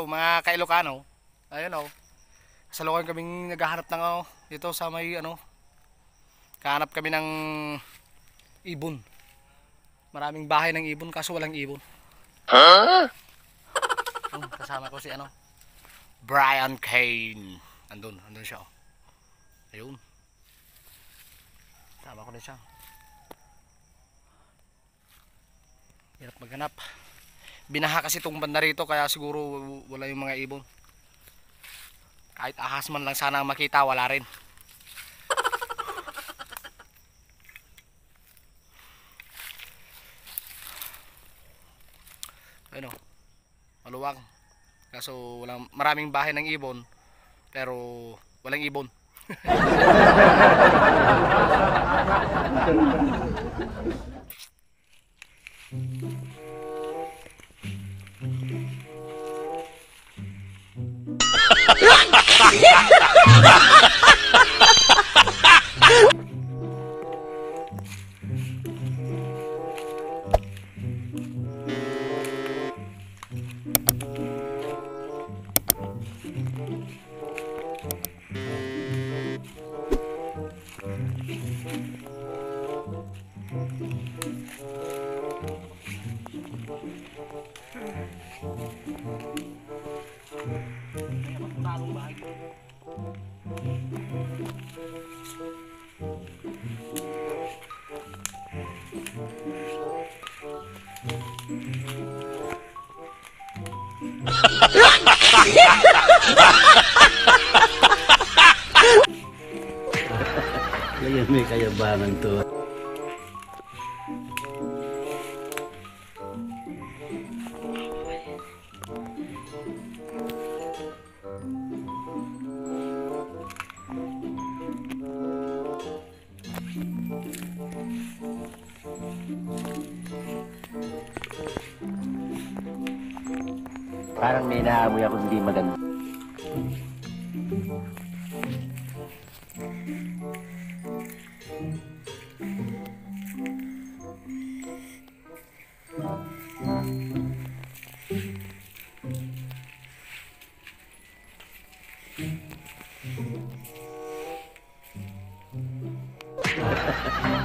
Hello mga ka-Ilocano. Ayun oh. Kasalukuyan kaming naghahanap ng dito sa may kahanap kami ng ibon. Maraming bahay ng ibon kaso walang ibon. Huh? Kasama ko si Brian Kane. Andun siya oh. Ayun. Kasama ko din siya. Hirap maghanap. Binaha kasi itong banda rito kaya siguro wala yung mga ibon. Kahit ahas man lang sana makita, wala rin. Ayun o, maluwang. Kaso maraming bahay ng ibon pero walang ibon. Ngayon may kayabangan to. Parang may naamoy ako hindi maganda.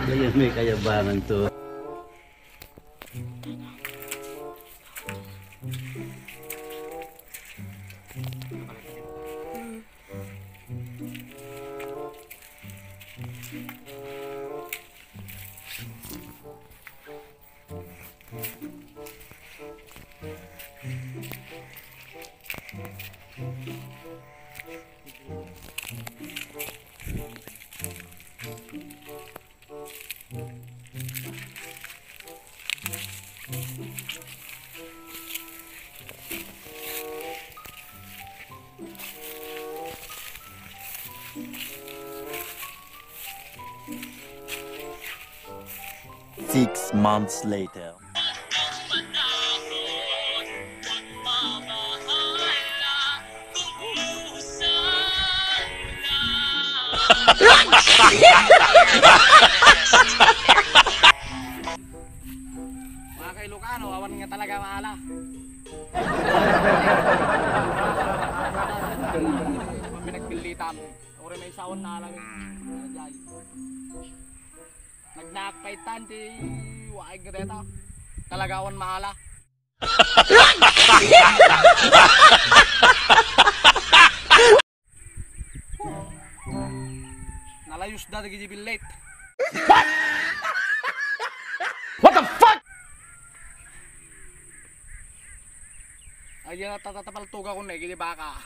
Ngayon may kayabangan to. Six months later. Mga ka-Ilocano, awan nga talaga maala. Pinagpilitan. Uri may sawon na lang. Nagnakpaitan di waay greta. Talaga awan maala. Nalayus da nagiging late. What the fuck? Ayan na tatatapaltuga ko na gini baka.